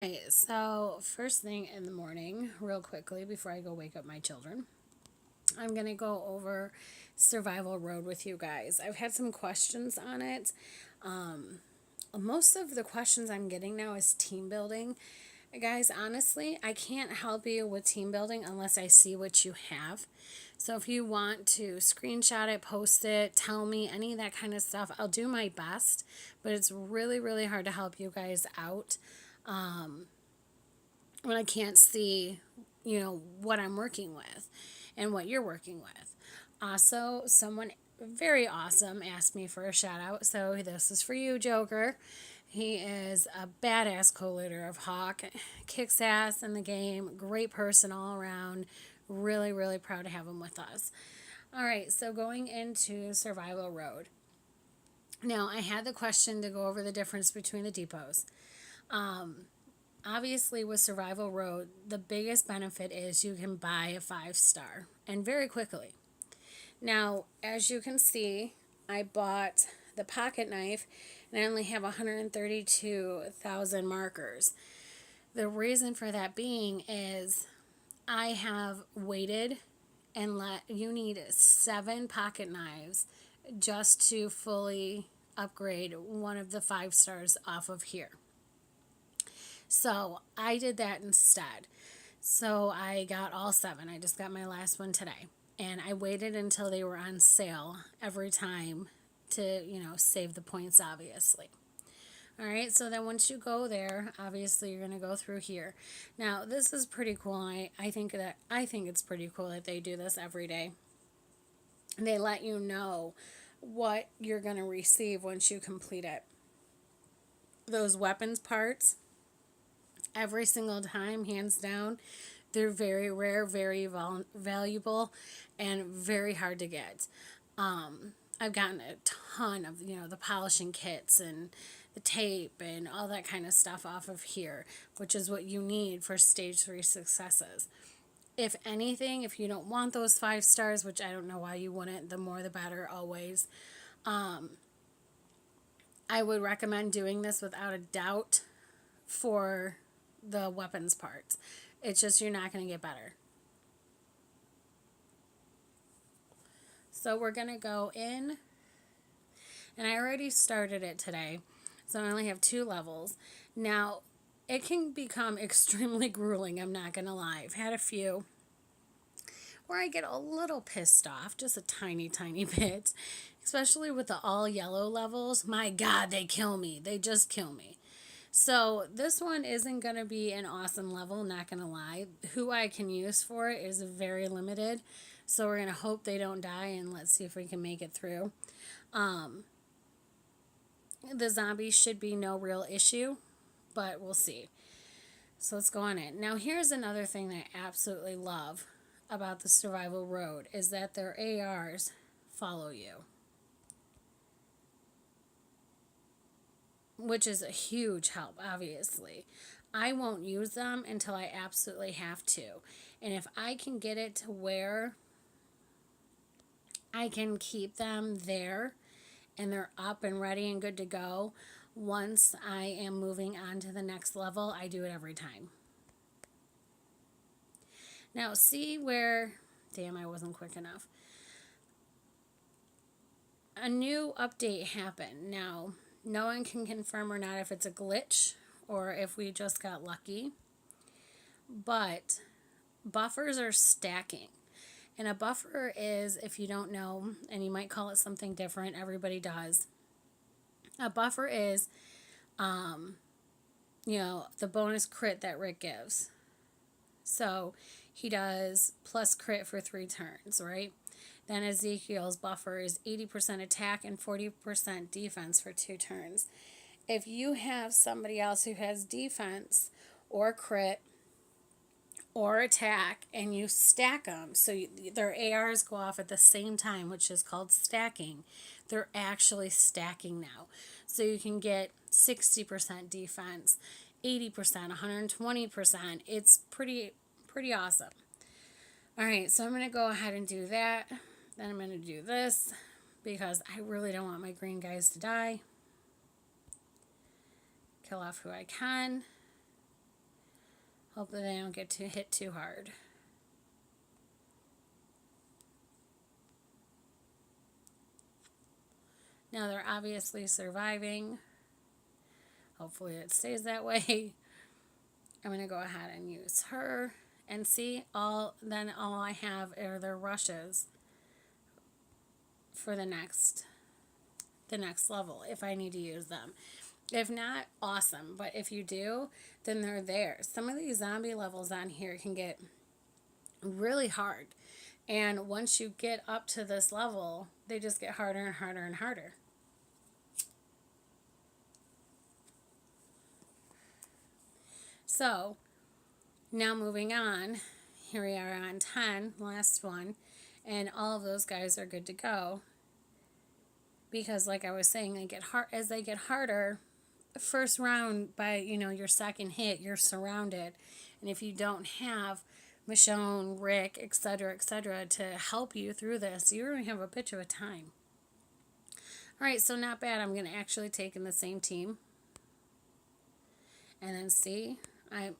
Okay, so first thing in the morning, real quickly, before I go wake up my children, I'm going to go over Survival Road with you guys. I've had some questions on it. Most of the questions I'm getting now is team building. Guys, honestly, I can't help you with team building unless I see what you have. So if you want to screenshot it, post it, tell me any of that kind of stuff, I'll do my best. But it's really, really hard to help you guys out when I can't see, what I'm working with and what you're working with. Also, someone very awesome asked me for a shout out. So this is for you, Joker. He is a badass co-leader of Hawk, kicks ass in the game, great person all around. Really, really proud to have him with us. All right, so going into Survival Road. Now, I had the question to go over the difference between the depots. Obviously, with Survival Road, the biggest benefit is you can buy a 5-star and very quickly. Now, as you can see, I bought the pocket knife and I only have 132,000 markers. The reason for that being is I have waited and you need 7 pocket knives just to fully upgrade one of the 5-stars off of here. So I did that instead. So I got all 7. I just got my last one today. And I waited until they were on sale every time to, save the points, obviously. All right, so then once you go there, obviously you're going to go through here. Now, this is pretty cool. I think it's pretty cool that they do this every day. They let you know what you're going to receive once you complete it. Those weapons parts, every single time, hands down, they're very rare, very valuable, and very hard to get. I've gotten a ton of, the polishing kits and the tape and all that kind of stuff off of here, which is what you need for stage 3 successes. If anything, if you don't want those 5-stars, which I don't know why you wouldn't, the more the better always, I would recommend doing this without a doubt for the weapons parts. It's just you're not going to get better. So we're going to go in, and I already started it today, so I only have 2 levels. Now, it can become extremely grueling, I'm not going to lie. I've had a few where I get a little pissed off, just a tiny, tiny bit, especially with the all yellow levels. My God, they kill me. They just kill me. So this one isn't going to be an awesome level, not going to lie. Who I can use for it is very limited. So we're going to hope they don't die, and let's see if we can make it through. The zombies should be no real issue, but we'll see. So let's go on in. Now here's another thing that I absolutely love about the Survival Road is that their ARs follow you, which is a huge help, obviously. I won't use them until I absolutely have to. And if I can get it to where I can keep them there and they're up and ready and good to go, once I am moving on to the next level, I do it every time. Now, see where... Damn, I wasn't quick enough. A new update happened. Now, no one can confirm or not if it's a glitch or if we just got lucky. But buffers are stacking. And a buffer is, if you don't know, and you might call it something different, everybody does. A buffer is, the bonus crit that Rick gives. So he does plus crit for 3 turns, right? Then Ezekiel's buffer is 80% attack and 40% defense for 2 turns. If you have somebody else who has defense or crit or attack and you stack them, so their ARs go off at the same time, which is called stacking, they're actually stacking now. So you can get 60% defense, 80%, 120%. It's pretty awesome. All right, so I'm going to go ahead and do that. Then I'm going to do this because I really don't want my green guys to die. Kill off who I can. Hope that they don't get hit too hard. Now they're obviously surviving. Hopefully it stays that way. I'm going to go ahead and use her. And see, all I have are their rushes for the next level if I need to use them. If not, awesome. But if you do, then they're there. Some of these zombie levels on here can get really hard. And once you get up to this level, they just get harder and harder and harder. So, now moving on, here we are on 10, last one, and all of those guys are good to go. Because like I was saying, as they get harder, first round by, your second hit, you're surrounded. And if you don't have Michonne, Rick, etc., to help you through this, you're going to have a bitch of a time. Alright, so not bad. I'm going to actually take in the same team. And then see, I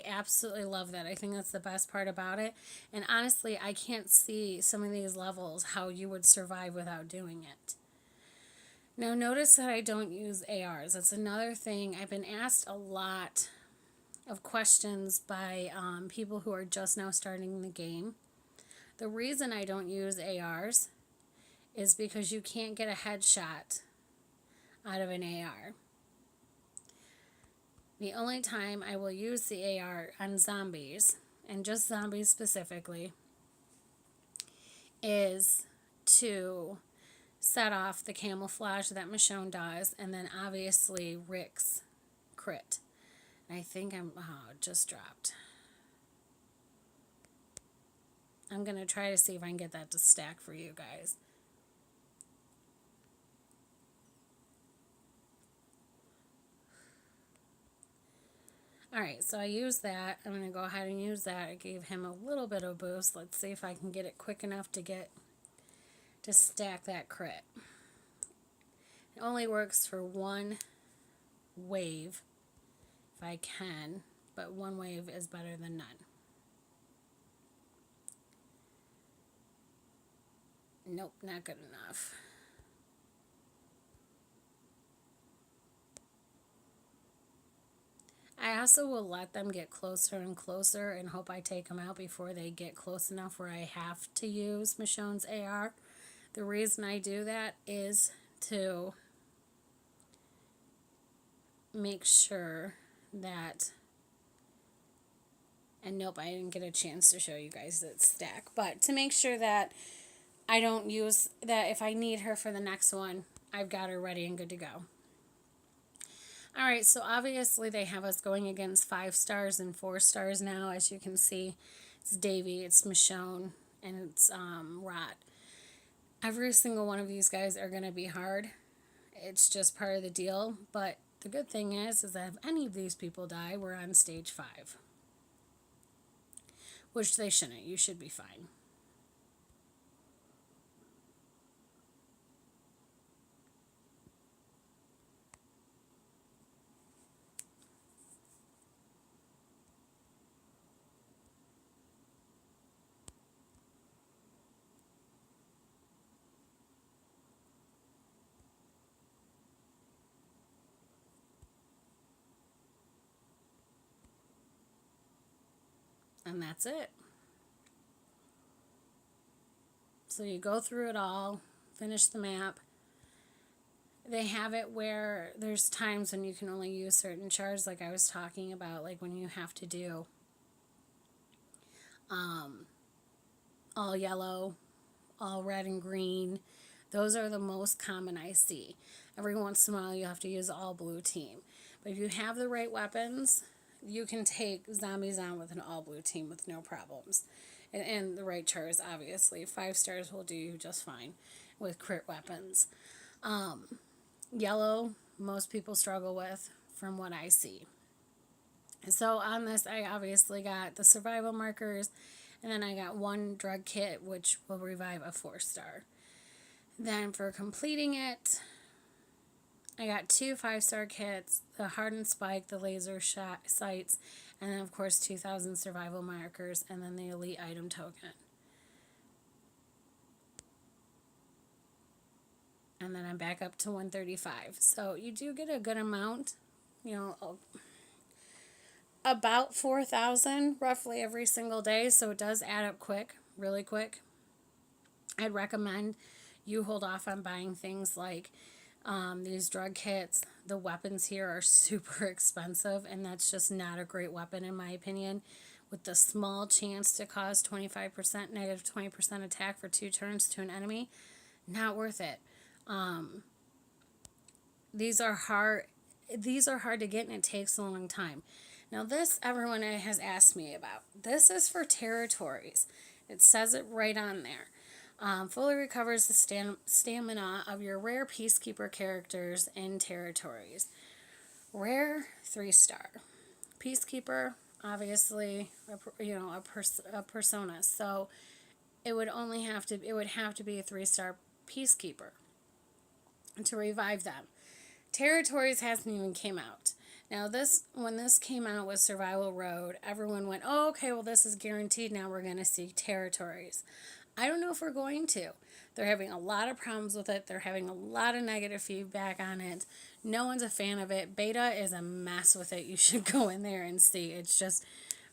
absolutely love that. I think that's the best part about it. And honestly, I can't see some of these levels how you would survive without doing it. Now notice that I don't use ARs. That's another thing. I've been asked a lot of questions by people who are just now starting the game. The reason I don't use ARs is because you can't get a headshot out of an AR. The only time I will use the AR on zombies, and just zombies specifically, is to set off the camouflage that Michonne does, and then obviously Rick's crit. I think it just dropped. I'm going to try to see if I can get that to stack for you guys. Alright, so I used that. I'm going to go ahead and use that. I gave him a little bit of a boost. Let's see if I can get it quick enough to stack that crit. It only works for one wave, if I can, but one wave is better than none. Nope, not good enough. I also will let them get closer and closer and hope I take them out before they get close enough where I have to use Michonne's AR. The reason I do that is to make sure that, and nope, I didn't get a chance to show you guys that stack, but to make sure that I don't use that if I need her for the next one, I've got her ready and good to go. Alright, so obviously they have us going against 5 stars and 4 stars now. As you can see, it's Davy, it's Michonne, and it's Rot. Every single one of these guys are going to be hard. It's just part of the deal. But the good thing is that if any of these people die, we're on stage 5. Which they shouldn't. You should be fine. And that's it. So you go through it all, finish the map. They have it where there's times when you can only use certain chars, like I was talking about, like when you have to do all yellow, all red and green. Those are the most common I see. Every once in a while you have to use all blue team. But if you have the right weapons, you can take zombies on with an all blue team with no problems. And the right chars, obviously. 5 stars will do you just fine with crit weapons. Yellow, most people struggle with from what I see. So on this, I obviously got the survival markers, and then I got 1 drug kit, which will revive a 4 star. Then for completing it, I got 2 5-star kits, the hardened spike, the laser shot sights, And then, of course, 2,000 survival markers, and then the elite item token. And then I'm back up to 135. So you do get a good amount, about 4,000 roughly every single day. So it does add up quick, really quick. I'd recommend you hold off on buying things like these drug kits. The weapons here are super expensive, and that's just not a great weapon in my opinion. With the small chance to cause 25%, negative 20% attack for 2 turns to an enemy, not worth it. These are hard to get, and it takes a long time. Now this, everyone has asked me about. This is for territories. It says it right on there. Fully recovers the stamina of your rare Peacekeeper characters in territories. Rare 3-star. Peacekeeper, obviously, a persona. So it would have to be a 3-star Peacekeeper to revive them. Territories hasn't even came out. Now when this came out with Survival Road, everyone went, oh, okay, well this is guaranteed. Now we're going to see territories. I don't know if we're going to. They're having a lot of problems with it. They're having a lot of negative feedback on it. No one's a fan of it. Beta is a mess with it. You should go in there and see. It's just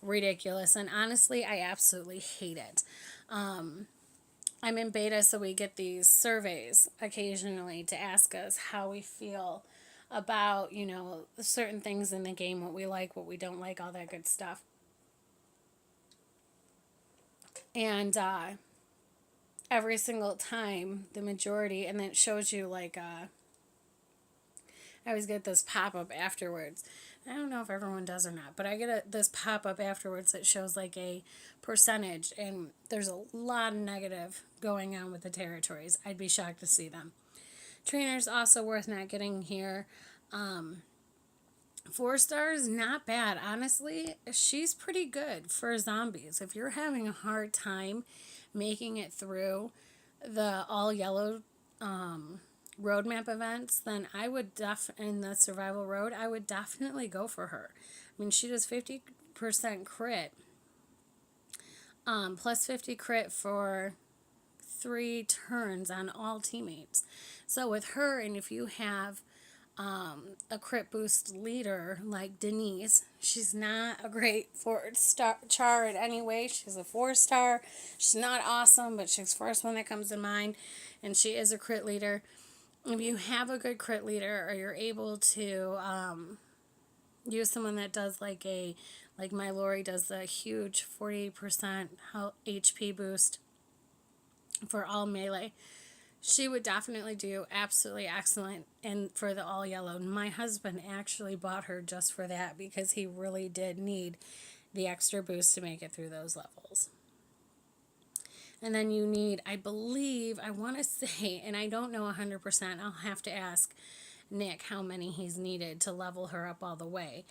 ridiculous. And honestly, I absolutely hate it. I'm in beta, so we get these surveys occasionally to ask us how we feel about, certain things in the game, what we like, what we don't like, all that good stuff. And every single time, the majority, and then it shows you like, I always get this pop-up afterwards. I don't know if everyone does or not, but I get this pop-up afterwards that shows like a percentage, and there's a lot of negative going on with the territories. I'd be shocked to see them. Trainer's also worth not getting here. 4 stars, not bad. Honestly, she's pretty good for zombies. If you're having a hard time making it through the all yellow roadmap events, then I would in the survival road, I would definitely go for her. I mean, she does 50% crit, plus 50 crit for 3 turns on all teammates. So with her, and if you have a crit boost leader like Denise, she's not a great 4-star char in any way. She's a 4-star. She's not awesome, but she's the first one that comes to mind, and she is a crit leader. If you have a good crit leader, or you're able to use someone that does like my Lori does a huge 40% HP boost for all melee, she would definitely do absolutely excellent and for the all yellow. My husband actually bought her just for that because he really did need the extra boost to make it through those levels. And then you need, I believe, I want to say, and I don't know 100%, I'll have to ask Nick how many he's needed to level her up all the way.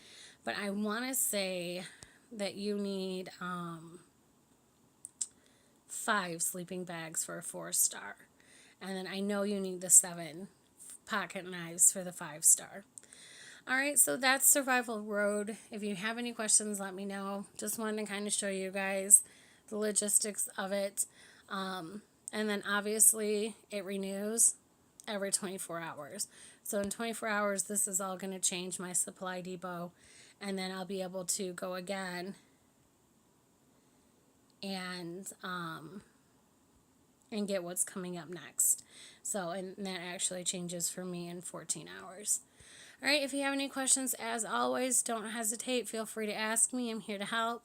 But I want to say that you need 5 sleeping bags for a 4-star. And then I know you need the 7 pocket knives for the 5-star. Alright, so that's Survival Road. If you have any questions, let me know. Just wanted to kind of show you guys the logistics of it. And then obviously it renews every 24 hours. So in 24 hours, this is all going to change my supply depot. And then I'll be able to go again and get what's coming up next. So, and that actually changes for me in 14 hours. All right, if you have any questions, as always, don't hesitate. Feel free to ask me. I'm here to help.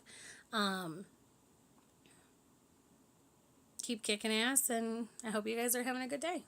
Keep kicking ass, and I hope you guys are having a good day.